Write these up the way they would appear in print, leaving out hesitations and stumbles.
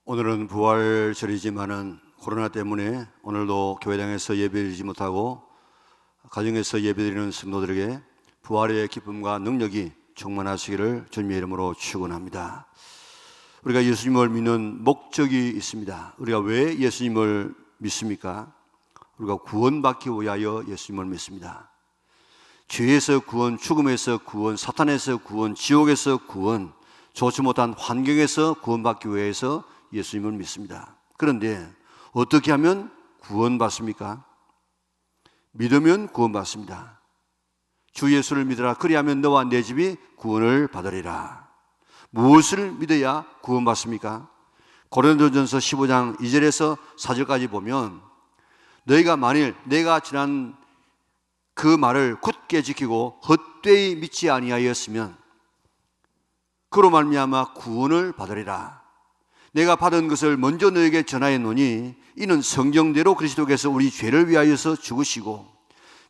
오늘은 부활절이지만은 코로나 때문에 오늘도 교회당에서 예배드리지 못하고 가정에서 예배드리는 성도들에게 부활의 기쁨과 능력이 충만하시기를 주님의 이름으로 축원합니다. 우리가 예수님을 믿는 목적이 있습니다. 우리가 왜 예수님을 믿습니까? 우리가 구원받기 위하여 예수님을 믿습니다. 죄에서 구원, 죽음에서 구원, 사탄에서 구원, 지옥에서 구원, 좋지 못한 환경에서 구원받기 위해서 예수님을 믿습니다. 그런데 어떻게 하면 구원받습니까? 믿으면 구원받습니다. 주 예수를 믿으라. 그리하면 너와 내 집이 구원을 받으리라. 무엇을 믿어야 구원받습니까? 고린도전서 15장 2절에서 4절까지 보면 너희가 만일 내가 지난 그 말을 굳게 지키고 헛되이 믿지 아니하였으면 그로 말미암아 구원을 받으리라. 내가 받은 것을 먼저 너에게 전하였노니 이는 성경대로 그리스도께서 우리 죄를 위하여서 죽으시고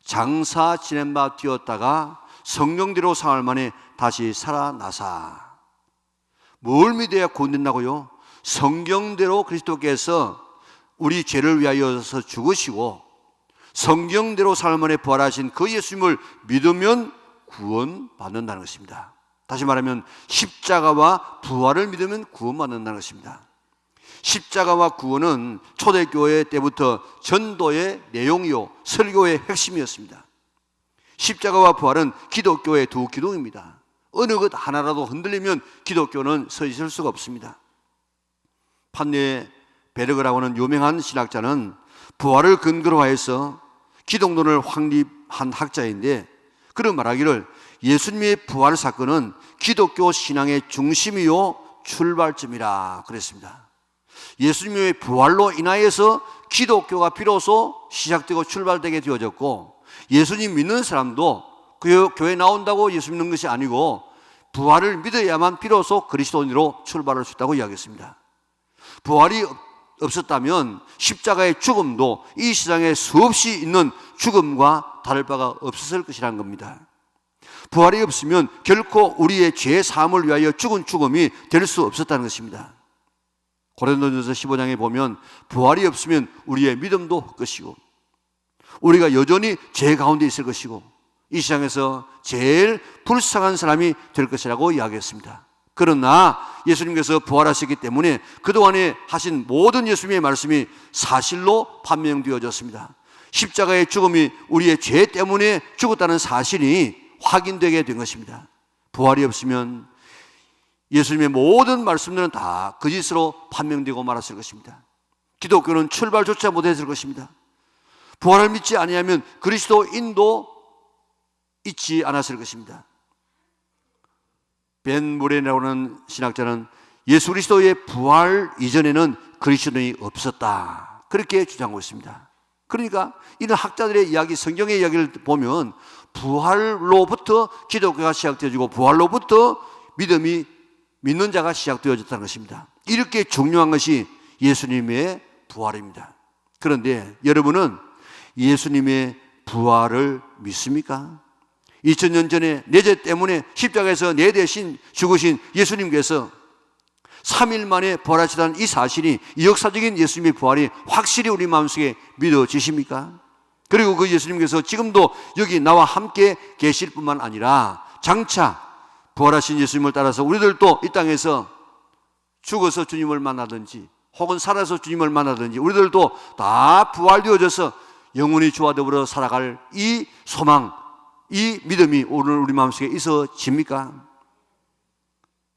장사 지낸 바 되었다가 성경대로 사흘 만에 다시 살아나사. 뭘 믿어야 구원된다고요? 성경대로 그리스도께서 우리 죄를 위하여서 죽으시고 성경대로 사흘 만에 부활하신 그 예수님을 믿으면 구원받는다는 것입니다. 다시 말하면 십자가와 부활을 믿으면 구원받는다는 것입니다. 십자가와 구원은 초대교회 때부터 전도의 내용이요 설교의 핵심이었습니다. 십자가와 부활은 기독교의 두 기둥입니다. 어느 것 하나라도 흔들리면 기독교는 서 있을 수가 없습니다. 판네 베르그라고 하는 유명한 신학자는 부활을 근거로 하여서 기독론을 확립한 학자인데 그런 말하기를 예수님의 부활 사건은 기독교 신앙의 중심이요 출발점이라 그랬습니다. 예수님의 부활로 인하여서 기독교가 비로소 시작되고 출발되게 되어졌고 예수님 믿는 사람도 그 교회 나온다고 예수 믿는 것이 아니고 부활을 믿어야만 비로소 그리스도인으로 출발할 수 있다고 이야기했습니다. 부활이 없었다면 십자가의 죽음도 이 세상에 수없이 있는 죽음과 다를 바가 없었을 것이라는 겁니다. 부활이 없으면 결코 우리의 죄 사함을 위하여 죽은 죽음이 될 수 없었다는 것입니다. 고린도전서 15장에 보면 부활이 없으면 우리의 믿음도 헛것이고 우리가 여전히 죄 가운데 있을 것이고 이 세상에서 제일 불쌍한 사람이 될 것이라고 이야기했습니다. 그러나 예수님께서 부활하셨기 때문에 그동안에 하신 모든 예수님의 말씀이 사실로 판명되어졌습니다. 십자가의 죽음이 우리의 죄 때문에 죽었다는 사실이 확인되게 된 것입니다. 부활이 없으면 예수님의 모든 말씀들은 다 거짓으로 판명되고 말았을 것입니다. 기독교는 출발조차 못했을 것입니다. 부활을 믿지 아니하면 그리스도인도 있지 않았을 것입니다. 벤 무렌이라고 하는 신학자는 예수 그리스도의 부활 이전에는 그리스도인이 없었다 그렇게 주장하고 있습니다. 그러니까 이런 학자들의 이야기, 성경의 이야기를 보면 부활로부터 기독교가 시작되어지고 부활로부터 믿는 자가 시작되어졌다는 것입니다. 이렇게 중요한 것이 예수님의 부활입니다. 그런데 여러분은 예수님의 부활을 믿습니까? 2000년 전에 내 죄 때문에 십자가에서 내 대신 죽으신 예수님께서 3일 만에 부활하시다는 이 사실이, 이 역사적인 예수님의 부활이 확실히 우리 마음속에 믿어지십니까? 그리고 그 예수님께서 지금도 여기 나와 함께 계실 뿐만 아니라 장차 부활하신 예수님을 따라서 우리들도 이 땅에서 죽어서 주님을 만나든지 혹은 살아서 주님을 만나든지 우리들도 다 부활되어져서 영원히 주와 더불어 살아갈 이 소망, 이 믿음이 오늘 우리 마음속에 있어집니까?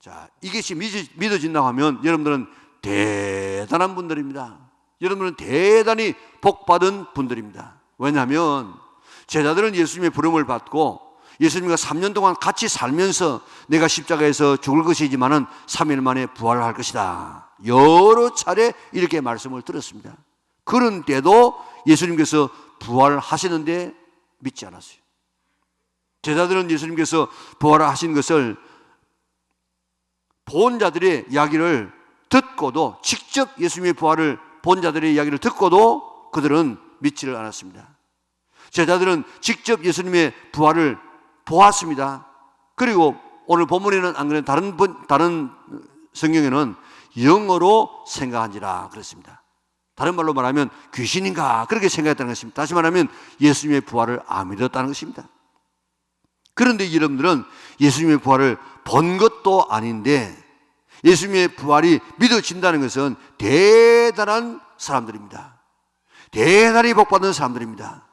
자, 이것이 믿어진다고 하면 여러분들은 대단한 분들입니다. 여러분들은 대단히 복받은 분들입니다. 왜냐하면 제자들은 예수님의 부름을 받고 예수님과 3년 동안 같이 살면서 내가 십자가에서 죽을 것이지만은 3일 만에 부활할 것이다 여러 차례 이렇게 말씀을 들었습니다. 그런데도 예수님께서 부활하시는데 믿지 않았어요. 제자들은 예수님께서 부활하신 것을 본 자들의 이야기를 듣고도, 직접 예수님의 부활을 본 자들의 이야기를 듣고도 그들은 믿지를 않았습니다. 제자들은 직접 예수님의 부활을 보았습니다. 그리고 오늘 본문에는 안 그래도 다른 성경에는 영어로 생각한지라 그랬습니다. 다른 말로 말하면 귀신인가 그렇게 생각했다는 것입니다. 다시 말하면 예수님의 부활을 안 믿었다는 것입니다. 그런데 여러분들은 예수님의 부활을 본 것도 아닌데 예수님의 부활이 믿어진다는 것은 대단한 사람들입니다. 대단히 복받은 사람들입니다.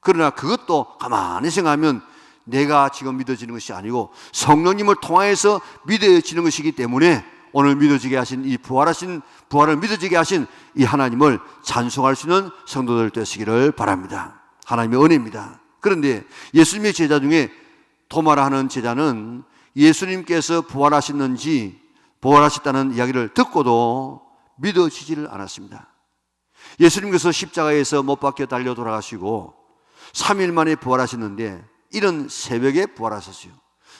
그러나 그것도 가만히 생각하면 내가 지금 믿어지는 것이 아니고 성령님을 통하여서 믿어지는 것이기 때문에 오늘 믿어지게 하신 이 부활을 믿어지게 하신 이 하나님을 찬송할 수 있는 성도들 되시기를 바랍니다. 하나님의 은혜입니다. 그런데 예수님의 제자 중에 도마라 하는 제자는 예수님께서 부활하셨다는 이야기를 듣고도 믿어지지를 않았습니다. 예수님께서 십자가에서 못 박혀 달려 돌아가시고 3일 만에 부활하셨는데 이른 새벽에 부활하셨어요.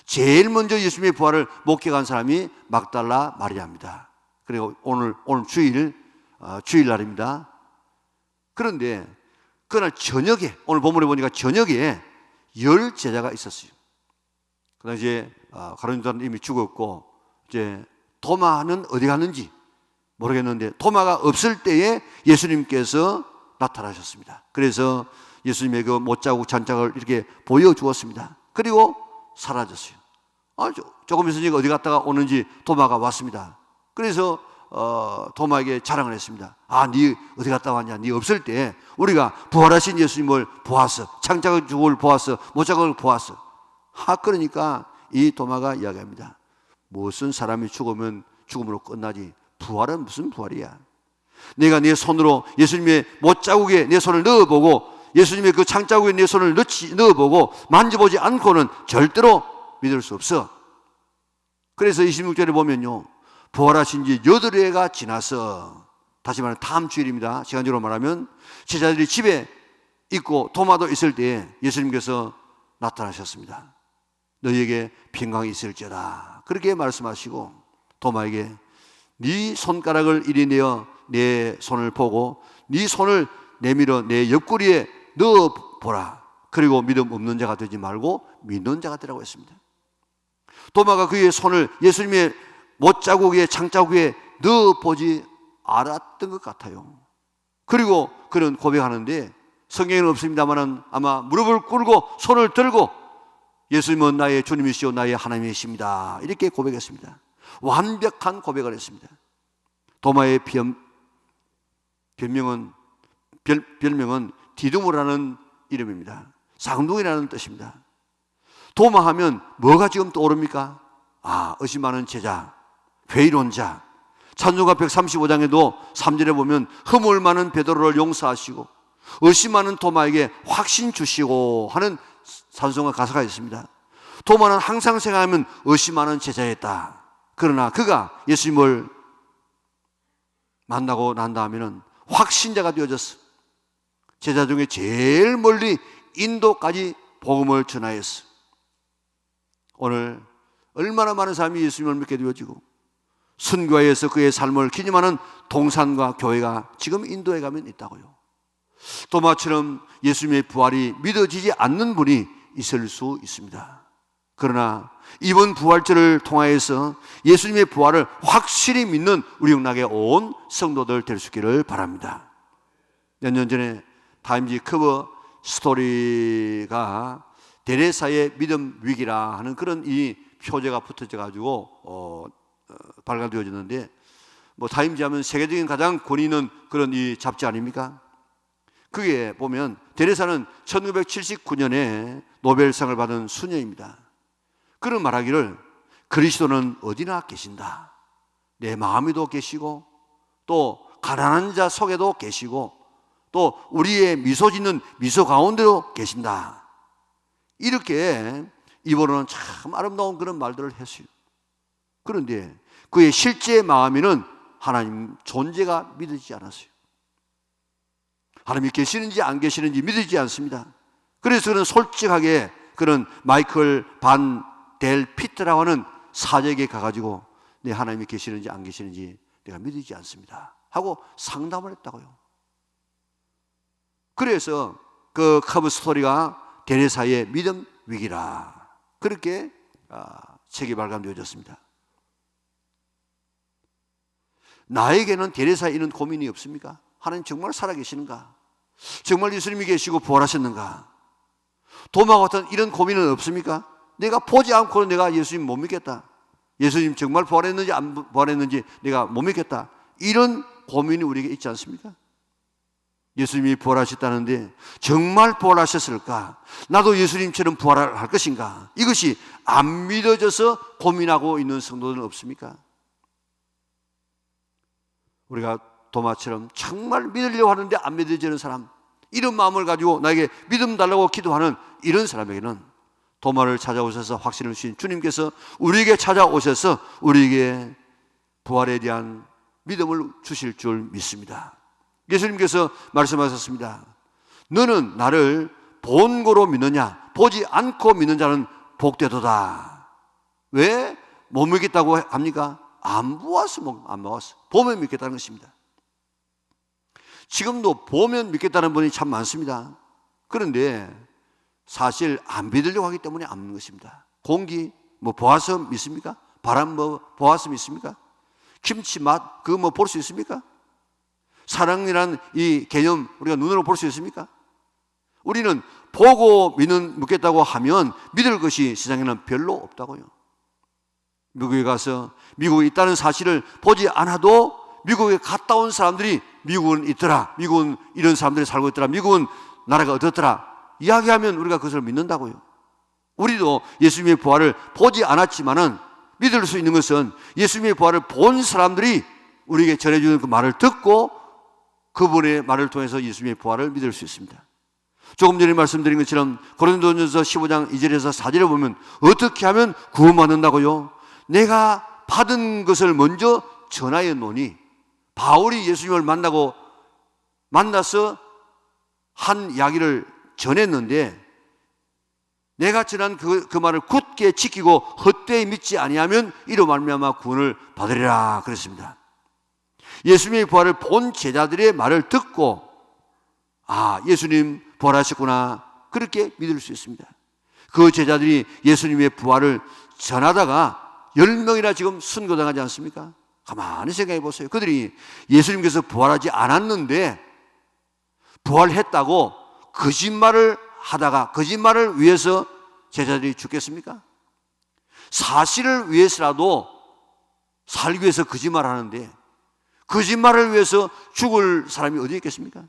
제일 먼저 예수님의 부활을 목격한 사람이 막달라 마리아입니다. 그리고 오늘 주일날입니다. 그런데 그날 저녁에, 오늘 본문에 보니까 저녁에 10 제자가 있었어요. 그 당시에 가룟 유다는 이미 죽었고 이제 도마는 어디 갔는지 모르겠는데 도마가 없을 때에 예수님께서 나타나셨습니다. 그래서 예수님의 그 못자국 잔짝을 이렇게 보여주었습니다. 그리고 사라졌어요. 조금 있으니까 어디 갔다가 오는지 도마가 왔습니다. 그래서 도마에게 자랑을 했습니다. 네 어디 갔다 왔냐? 네 없을 때 우리가 부활하신 예수님을 보았어. 장자국을 보았어. 못자국을 보았어. 그러니까 이 도마가 이야기합니다. 무슨 사람이 죽으면 죽음으로 끝나지 부활은 무슨 부활이야? 내가 내 손으로 예수님의 못자국에 내 손을 넣어보고 예수님의 그 창자국에 내 손을 넣어보고 만져보지 않고는 절대로 믿을 수 없어. 그래서 26절에 보면요, 부활하신 지 8회가 지나서, 다시 말하면 다음 주일입니다. 시간적으로 말하면 제자들이 집에 있고 도마도 있을 때에 예수님께서 나타나셨습니다. 너희에게 평강이 있을지어다 그렇게 말씀하시고 도마에게 네 손가락을 이리 내어 내 손을 보고 네 손을 내밀어 내 옆구리에 넣어보라. 그리고 믿음 없는 자가 되지 말고 믿는 자가 되라고 했습니다. 도마가 그의 손을 예수님의 못자국에 창자국에 넣어보지 않았던 것 같아요. 그리고 그는 고백하는데 성경에는 없습니다만 아마 무릎을 꿇고 손을 들고 예수님은 나의 주님이시오 나의 하나님이십니다 이렇게 고백했습니다. 완벽한 고백을 했습니다. 도마의 별명은 디두모라는 이름입니다. 쌍둥이라는 뜻입니다. 도마하면 뭐가 지금 떠오릅니까? 의심 많은 제자, 회의론자. 찬송가 135장에도 3절에 보면 허물 많은 베드로를 용서하시고 의심 많은 도마에게 확신 주시고 하는 찬송가 가사가 있습니다. 도마는 항상 생각하면 의심 많은 제자였다. 그러나 그가 예수님을 만나고 난 다음에는 확신자가 되어졌어. 제자 중에 제일 멀리 인도까지 복음을 전하였어. 오늘 얼마나 많은 사람이 예수님을 믿게 되어지고 선교회에서 그의 삶을 기념하는 동산과 교회가 지금 인도에 가면 있다고요. 도마처럼 예수님의 부활이 믿어지지 않는 분이 있을 수 있습니다. 그러나 이번 부활절을 통하여서 예수님의 부활을 확실히 믿는 우리 영락에 온 성도들 될 수 있기를 바랍니다. 몇 년 전에 타임지 커버 스토리가 데레사의 믿음 위기라 하는 그런 이 표제가 붙어져 가지고 발간되어졌는데, 타임지 하면 세계적인 가장 권위 있는 그런 이 잡지 아닙니까? 그게 보면 데레사는 1979년에 노벨상을 받은 수녀입니다. 그런 말하기를 그리스도는 어디나 계신다. 내 마음에도 계시고 또 가난한 자 속에도 계시고 또 우리의 미소 짓는 미소 가운데도 계신다. 이렇게 입으로는 참 아름다운 그런 말들을 했어요. 그런데 그의 실제 마음에는 하나님 존재가 믿어지지 않았어요. 하나님이 계시는지 안 계시는지 믿어지지 않습니다. 그래서 그는 솔직하게 그런 마이클 반 델 피트라고 하는 사제에게 가가지고 내 하나님이 계시는지 안 계시는지 내가 믿어지지 않습니다 하고 상담을 했다고요. 그래서 그 커브 스토리가 데레사의 믿음 위기라 그렇게 책이 발간되어졌습니다. 나에게는 데레사에 이런 고민이 없습니까? 하나님 정말 살아계시는가? 정말 예수님이 계시고 부활하셨는가? 도마와 같은 이런 고민은 없습니까? 내가 보지 않고는 내가 예수님 못 믿겠다. 예수님 정말 부활했는지 안 부활했는지 내가 못 믿겠다. 이런 고민이 우리에게 있지 않습니까? 예수님이 부활하셨다는데 정말 부활하셨을까? 나도 예수님처럼 부활할 것인가? 이것이 안 믿어져서 고민하고 있는 성도들은 없습니까? 우리가 도마처럼 정말 믿으려고 하는데 안 믿어지는 사람, 이런 마음을 가지고 나에게 믿음 달라고 기도하는 이런 사람에게는 도마를 찾아오셔서 확신을 주신 주님께서 우리에게 찾아오셔서 우리에게 부활에 대한 믿음을 주실 줄 믿습니다. 예수님께서 말씀하셨습니다. 너는 나를 본고로 믿느냐? 보지 않고 믿는 자는 복되도다. 왜 못 믿겠다고 합니까? 안 보았어. 보면 믿겠다는 것입니다. 지금도 보면 믿겠다는 분이 참 많습니다. 그런데 사실 안 믿으려고 하기 때문에 안 믿는 것입니다. 공기 보아서 믿습니까? 바람 보아서 믿습니까? 김치 맛 그거 볼 수 있습니까? 사랑이란 이 개념 우리가 눈으로 볼 수 있습니까? 우리는 보고 믿겠다고 하면 믿을 것이 세상에는 별로 없다고요. 미국에 가서 미국에 있다는 사실을 보지 않아도 미국에 갔다 온 사람들이 미국은 있더라, 미국은 이런 사람들이 살고 있더라, 미국은 나라가 어떻더라 이야기하면 우리가 그것을 믿는다고요. 우리도 예수님의 부활을 보지 않았지만은 믿을 수 있는 것은 예수님의 부활을 본 사람들이 우리에게 전해주는 그 말을 듣고 그분의 말을 통해서 예수님의 부활을 믿을 수 있습니다. 조금 전에 말씀드린 것처럼 고린도전서 15장 2절에서 4절에 보면 어떻게 하면 구원받는다고요? 내가 받은 것을 먼저 전하여 노니, 바울이 예수님을 만나서 한 이야기를 전했는데 내가 전한 그 말을 굳게 지키고 헛되이 믿지 아니하면 이로 말미암아 구원을 받으리라 그랬습니다. 예수님의 부활을 본 제자들의 말을 듣고 예수님 부활하셨구나 그렇게 믿을 수 있습니다. 그 제자들이 예수님의 부활을 전하다가 10명이나 지금 순교당하지 않습니까? 가만히 생각해 보세요. 그들이 예수님께서 부활하지 않았는데 부활했다고 거짓말을 하다가 거짓말을 위해서 제자들이 죽겠습니까? 사실을 위해서라도 살기 위해서 거짓말하는데 거짓말을 위해서 죽을 사람이 어디 있겠습니까?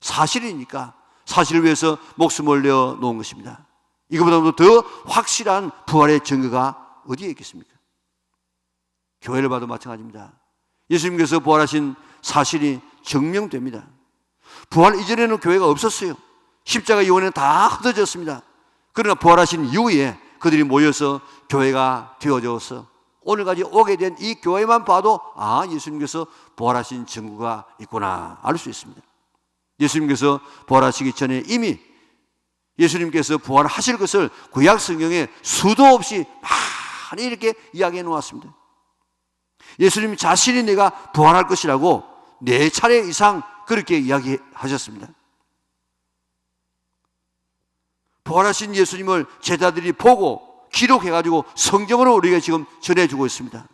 사실이니까 사실을 위해서 목숨을 내어놓은 것입니다. 이거보다도 더 확실한 부활의 증거가 어디에 있겠습니까? 교회를 봐도 마찬가지입니다. 예수님께서 부활하신 사실이 증명됩니다. 부활 이전에는 교회가 없었어요. 십자가 이후에는 다 흩어졌습니다. 그러나 부활하신 이후에 그들이 모여서 교회가 되어져서 오늘까지 오게 된 이 교회만 봐도 예수님께서 부활하신 증거가 있구나 알 수 있습니다. 예수님께서 부활하시기 전에 이미 예수님께서 부활하실 것을 구약 성경에 수도 없이 많이 이렇게 이야기해 놓았습니다. 예수님 자신이 내가 부활할 것이라고 4차례 이상 그렇게 이야기하셨습니다. 부활하신 예수님을 제자들이 보고 기록해가지고 성경으로 우리에게 지금 전해주고 있습니다.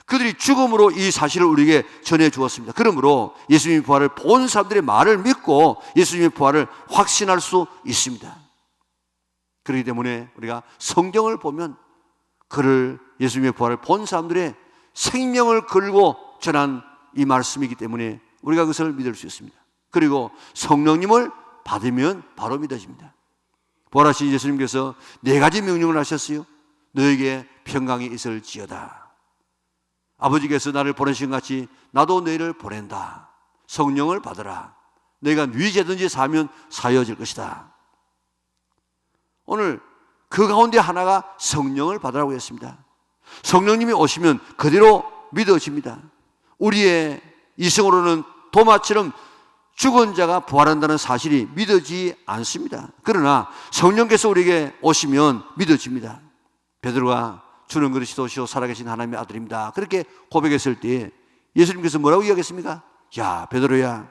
그들이 죽음으로 이 사실을 우리에게 전해주었습니다. 그러므로 예수님의 부활을 본 사람들의 말을 믿고 예수님의 부활을 확신할 수 있습니다. 그렇기 때문에 우리가 성경을 보면 그를 예수님의 부활을 본 사람들의 생명을 걸고 전한 이 말씀이기 때문에 우리가 그것을 믿을 수 있습니다. 그리고 성령님을 받으면 바로 믿어집니다. 부활하신 예수님께서 4가지 명령을 하셨어요. 너에게 평강이 있을지어다. 아버지께서 나를 보내신 같이 나도 너희를 보낸다. 성령을 받으라. 너희가 네 죄든지 사하면 사여질 것이다. 오늘 그 가운데 하나가 성령을 받으라고 했습니다. 성령님이 오시면 그대로 믿어집니다. 우리의 이성으로는 도마처럼 죽은 자가 부활한다는 사실이 믿어지지 않습니다. 그러나 성령께서 우리에게 오시면 믿어집니다. 베드로가 주는 그리스도시요 살아계신 하나님의 아들입니다. 그렇게 고백했을 때 예수님께서 뭐라고 이야기했습니까? 야 베드로야,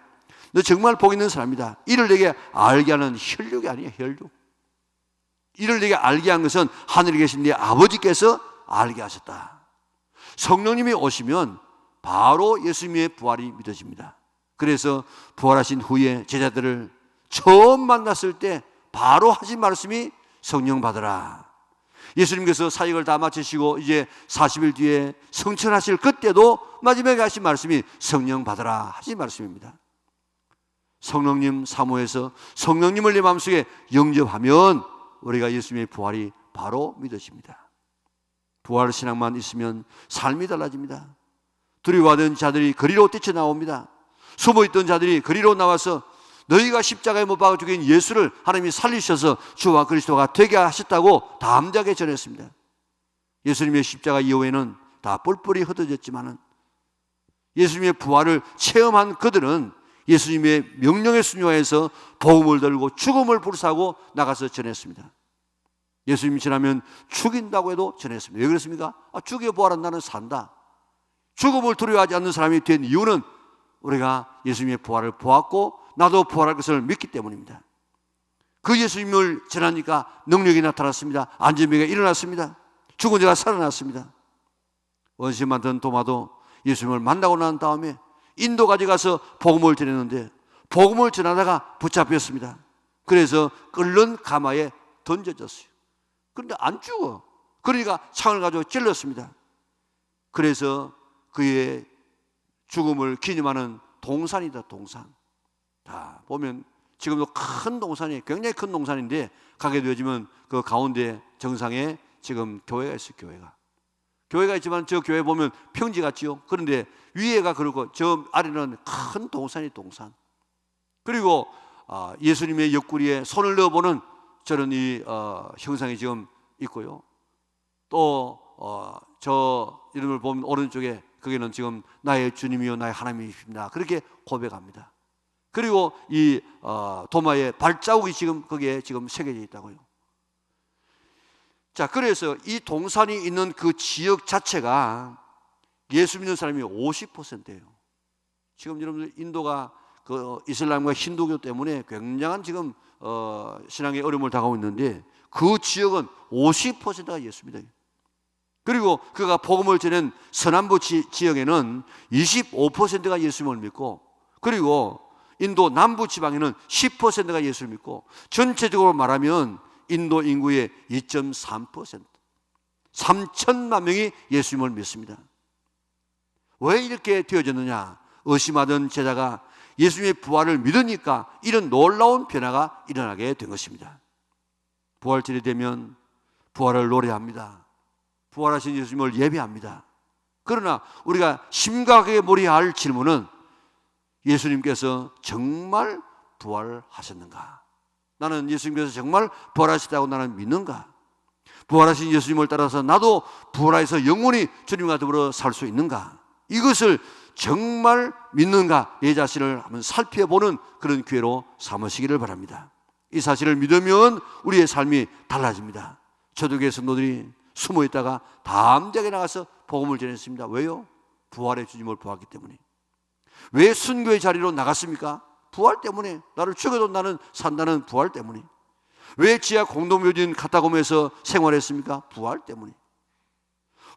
너 정말 복 있는 사람이다. 이를 내게 알게 하는 혈육이 아니야, 혈육. 이를 내게 알게 한 것은 하늘에 계신 네 아버지께서 알게 하셨다. 성령님이 오시면 바로 예수님의 부활이 믿어집니다. 그래서 부활하신 후에 제자들을 처음 만났을 때 바로 하신 말씀이 성령 받으라. 예수님께서 사역을 다 마치시고 이제 40일 뒤에 성천하실 그때도 마지막에 하신 말씀이 성령 받으라 하신 말씀입니다. 성령님 사모해서 성령님을 내 마음속에 영접하면 우리가 예수님의 부활이 바로 믿어집니다. 부활 신앙만 있으면 삶이 달라집니다. 두려워하던 자들이 거리로 뛰쳐나옵니다. 숨어있던 자들이 거리로 나와서 너희가 십자가에 못 박아 죽인 예수를 하나님이 살리셔서 주와 그리스도가 되게 하셨다고 담대하게 전했습니다. 예수님의 십자가 이후에는 다 뿔뿔이 흩어졌지만 예수님의 부활을 체험한 그들은 예수님의 명령에 순종해서 복음을 들고 죽음을 불사하고 나가서 전했습니다. 예수님 지나면 죽인다고 해도 전했습니다. 왜 그렇습니까? 죽여 부활한 나는 산다. 죽음을 두려워하지 않는 사람이 된 이유는 우리가 예수님의 부활을 보았고 나도 부활할 것을 믿기 때문입니다. 그 예수님을 전하니까 능력이 나타났습니다. 안전병이 일어났습니다. 죽은 자가 살아났습니다. 원수 많던 도마도 예수님을 만나고 난 다음에 인도까지 가서 복음을 전했는데 복음을 전하다가 붙잡혔습니다. 그래서 끓는 가마에 던져졌어요. 그런데 안 죽어. 그러니까 창을 가지고 찔렀습니다. 그래서 그의 죽음을 기념하는 동산이다, 동산. 자, 보면 지금도 큰 동산이, 굉장히 큰 동산인데 가게 되어지면 그 가운데 정상에 지금 교회가 있어요. 교회가 있지만 저 교회 보면 평지 같지요. 그런데 위에가 그렇고 저 아래는 큰 동산이 동산. 그리고 예수님의 옆구리에 손을 넣어보는 저런 이 형상이 지금 있고요. 또 저 이름을 보면 오른쪽에 거기는 지금 나의 주님이요 나의 하나님이십니다. 그렇게 고백합니다. 그리고 이 도마의 발자국이 지금 거기에 지금 새겨져 있다고요. 자, 그래서 이 동산이 있는 그 지역 자체가 예수 믿는 사람이 50%예요. 지금 여러분들 인도가 그 이슬람과 힌두교 때문에 굉장한 지금 신앙의 어려움을 당하고 있는데 그 지역은 50%가 예수 믿어요. 그리고 그가 복음을 전한 서남부 지역에는 25%가 예수님을 믿고, 그리고 인도 남부 지방에는 10%가 예수를 믿고, 전체적으로 말하면 인도 인구의 2.3% 3천만 명이 예수님을 믿습니다. 왜 이렇게 되어졌느냐? 의심하던 제자가 예수님의 부활을 믿으니까 이런 놀라운 변화가 일어나게 된 것입니다. 부활절이 되면 부활을 노래합니다. 부활하신 예수님을 예배합니다. 그러나 우리가 심각하게 물어야 할 질문은 예수님께서 정말 부활하셨는가? 나는 예수님께서 정말 부활하셨다고 나는 믿는가? 부활하신 예수님을 따라서 나도 부활해서 영원히 주님과 더불어 살 수 있는가? 이것을 정말 믿는가? 내 자신을 한번 살펴보는 그런 기회로 삼으시기를 바랍니다. 이 사실을 믿으면 우리의 삶이 달라집니다. 초대교회 성도들이 숨어 있다가 담대하게 나가서 복음을 전했습니다. 왜요? 부활의 주님을 보았기 때문에. 왜 순교의 자리로 나갔습니까? 부활 때문에. 나를 죽여도 나는 산다는 부활 때문에. 왜 지하 공동묘진 카타콤에서 생활했습니까? 부활 때문에.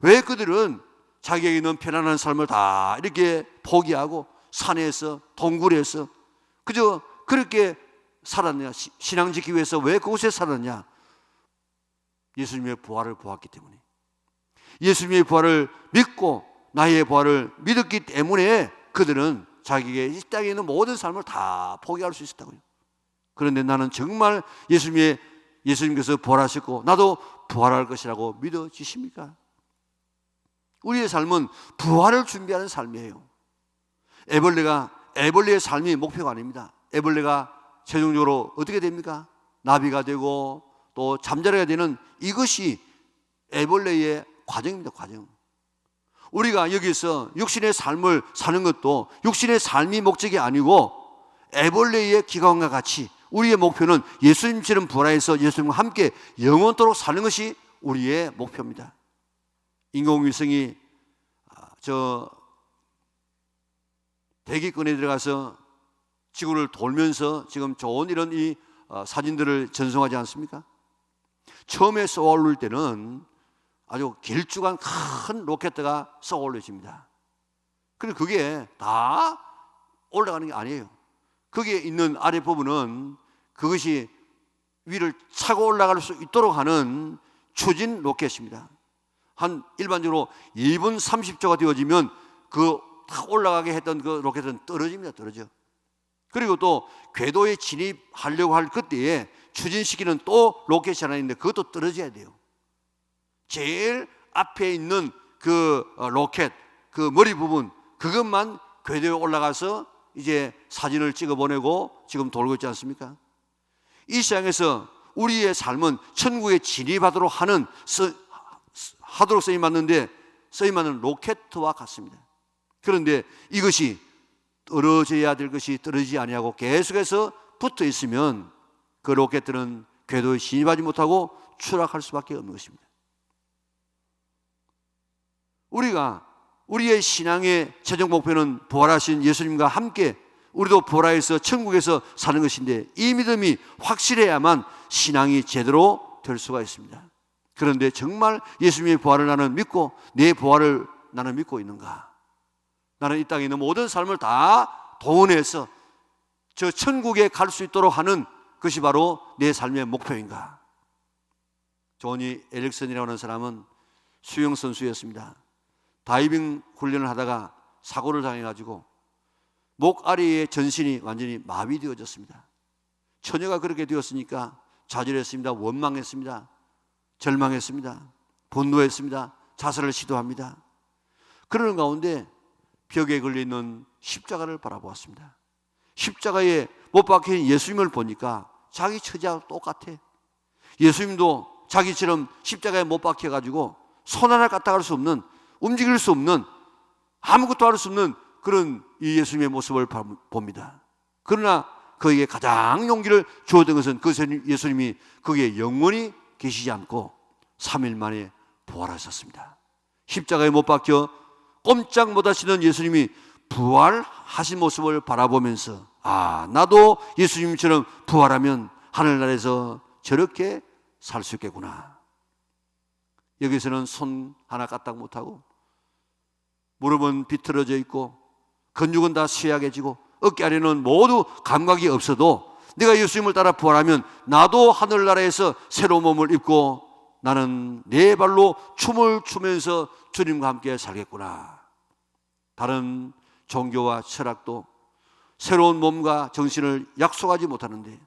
왜 그들은 자기에게 있는 편안한 삶을 다 이렇게 포기하고 산에서 동굴에서 그저 그렇게 살았냐? 신앙 지키기 위해서 왜 그곳에 살았냐? 예수님의 부활을 보았기 때문에. 예수님의 부활을 믿고 나의 부활을 믿었기 때문에 그들은 자기에게 이 땅에 있는 모든 삶을 다 포기할 수 있었다고요. 그런데 나는 정말 예수님께서 부활하셨고 나도 부활할 것이라고 믿어지십니까? 우리의 삶은 부활을 준비하는 삶이에요. 애벌레의 삶이 목표가 아닙니다. 애벌레가 최종적으로 어떻게 됩니까? 나비가 되고 또 잠자리가 되는 이것이 애벌레의 과정입니다. 과정. 우리가 여기서 육신의 삶을 사는 것도 육신의 삶이 목적이 아니고 애벌레의 기관과 같이 우리의 목표는 예수님처럼 부활해서 예수님과 함께 영원토록 사는 것이 우리의 목표입니다. 인공위성이 저 대기권에 들어가서 지구를 돌면서 지금 좋은 이런 이 사진들을 전송하지 않습니까? 처음에 쏘아올릴 때는 아주 길쭉한 큰 로켓가 쏘아올려집니다. 그리고 그게 다 올라가는 게 아니에요. 거기에 있는 아래 부분은 그것이 위를 차고 올라갈 수 있도록 하는 추진 로켓입니다. 한 일반적으로 2분 30초가 되어지면 그 탁 올라가게 했던 그 로켓은 떨어집니다. 떨어져. 그리고 또 궤도에 진입하려고 할 그때에 추진시키는 또 로켓이 하나 있는데 그것도 떨어져야 돼요. 제일 앞에 있는 그 로켓, 그 머리 부분, 그것만 궤도에 올라가서 이제 사진을 찍어 보내고 지금 돌고 있지 않습니까? 이 세상에서 우리의 삶은 천국에 진입하도록 하도록 쓰임받는 로켓과 같습니다. 그런데 이것이 떨어져야 될 것이 떨어지지 아니하고 계속해서 붙어 있으면 그 로켓들은 궤도에 진입하지 못하고 추락할 수밖에 없는 것입니다. 우리의 신앙의 최종 목표는 부활하신 예수님과 함께 우리도 부활해서 천국에서 사는 것인데, 이 믿음이 확실해야만 신앙이 제대로 될 수가 있습니다. 그런데 정말 예수님의 부활을 나는 믿고 내 부활을 나는 믿고 있는가? 나는 이 땅에 있는 모든 삶을 다 동원해서 저 천국에 갈 수 있도록 하는 것이 바로 내 삶의 목표인가? 조니 에릭슨이라고 하는 사람은 수영선수였습니다. 다이빙 훈련을 하다가 사고를 당해가지고 목 아래의 전신이 완전히 마비되어졌습니다. 처녀가 그렇게 되었으니까 좌절했습니다. 원망했습니다. 절망했습니다. 분노했습니다. 자살을 시도합니다. 그러는 가운데 벽에 걸려있는 십자가를 바라보았습니다. 십자가에 못 박힌 예수님을 보니까 자기 처지와 똑같아. 예수님도 자기처럼 십자가에 못 박혀가지고 손 하나 까딱할 수 없는, 움직일 수 없는, 아무것도 할 수 없는 그런 이 예수님의 모습을 봅니다. 그러나 그에게 가장 용기를 주었던 것은 그 예수님이 거기에 영원히 계시지 않고 3일 만에 부활하셨습니다. 십자가에 못 박혀 꼼짝 못하시는 예수님이 부활하신 모습을 바라보면서, 아, 나도 예수님처럼 부활하면 하늘나라에서 저렇게 살 수 있겠구나. 여기서는 손 하나 까딱 못하고 무릎은 비틀어져 있고 근육은 다 쇠약해지고 어깨 아래는 모두 감각이 없어도 내가 예수님을 따라 부활하면 나도 하늘나라에서 새로운 몸을 입고 나는 내 발로 춤을 추면서 주님과 함께 살겠구나. 다른 종교와 철학도 새로운 몸과 정신을 약속하지 못하는데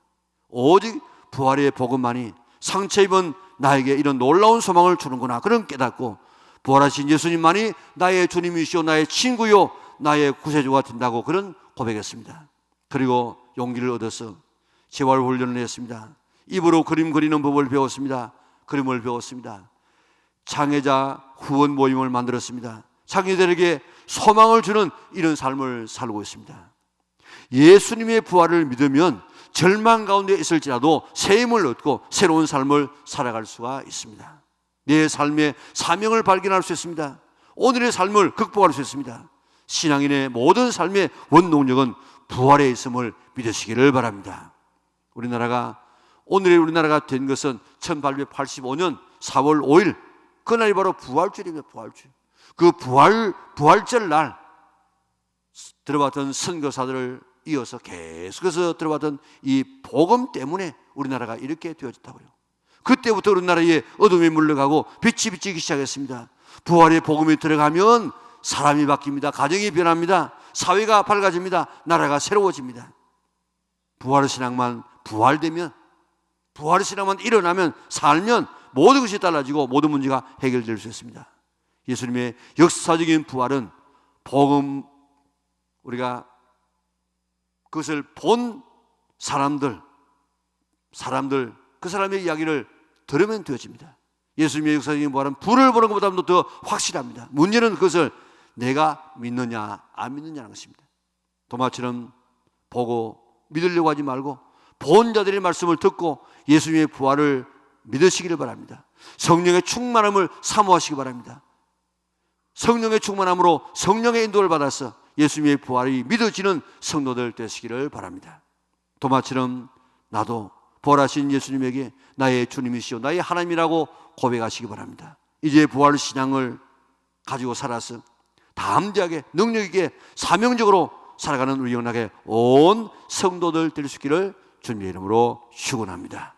오직 부활의 복음만이 상처 입은 나에게 이런 놀라운 소망을 주는구나. 그런 깨닫고 부활하신 예수님만이 나의 주님이시오, 나의 친구요, 나의 구세주가 된다고 그런 고백했습니다. 그리고 용기를 얻어서 재활 훈련을 했습니다. 입으로 그림 그리는 법을 배웠습니다. 그림을 배웠습니다. 장애자 후원 모임을 만들었습니다. 장애자들에게 소망을 주는 이런 삶을 살고 있습니다. 예수님의 부활을 믿으면 절망 가운데 있을지라도 새 힘을 얻고 새로운 삶을 살아갈 수가 있습니다. 내 삶의 사명을 발견할 수 있습니다. 오늘의 삶을 극복할 수 있습니다. 신앙인의 모든 삶의 원동력은 부활에 있음을 믿으시기를 바랍니다. 오늘의 우리나라가 된 것은 1885년 4월 5일 그날이 바로 부활절입니다. 부활절. 그 부활절 날 들어봤던 선교사들을 이어서 계속해서 들어봤던 이 복음 때문에 우리나라가 이렇게 되어졌다고요. 그때부터 우리나라에 어둠이 물러가고 빛이 비치기 시작했습니다. 부활의 복음이 들어가면 사람이 바뀝니다. 가정이 변합니다. 사회가 밝아집니다. 나라가 새로워집니다. 부활신앙만 부활되면, 부활신앙만 일어나면, 살면 모든 것이 달라지고 모든 문제가 해결될 수 있습니다. 예수님의 역사적인 부활은 복음, 우리가 그것을 본 사람들 그 사람의 이야기를 들으면 되어집니다. 예수님의 역사적인 부활은 불을 보는 것보다도 더 확실합니다. 문제는 그것을 내가 믿느냐 안 믿느냐는 것입니다. 도마처럼 보고 믿으려고 하지 말고 본 자들의 말씀을 듣고 예수님의 부활을 믿으시기를 바랍니다. 성령의 충만함을 사모하시기 바랍니다. 성령의 충만함으로 성령의 인도를 받아서 예수님의 부활이 믿어지는 성도들 되시기를 바랍니다. 도마처럼 나도 부활하신 예수님에게 나의 주님이시오, 나의 하나님이라고 고백하시기 바랍니다. 이제 부활 신앙을 가지고 살아서 담대하게 능력 있게 사명적으로 살아가는 우리 영락의 온 성도들 될 수 있기를 주님의 이름으로 축원합니다.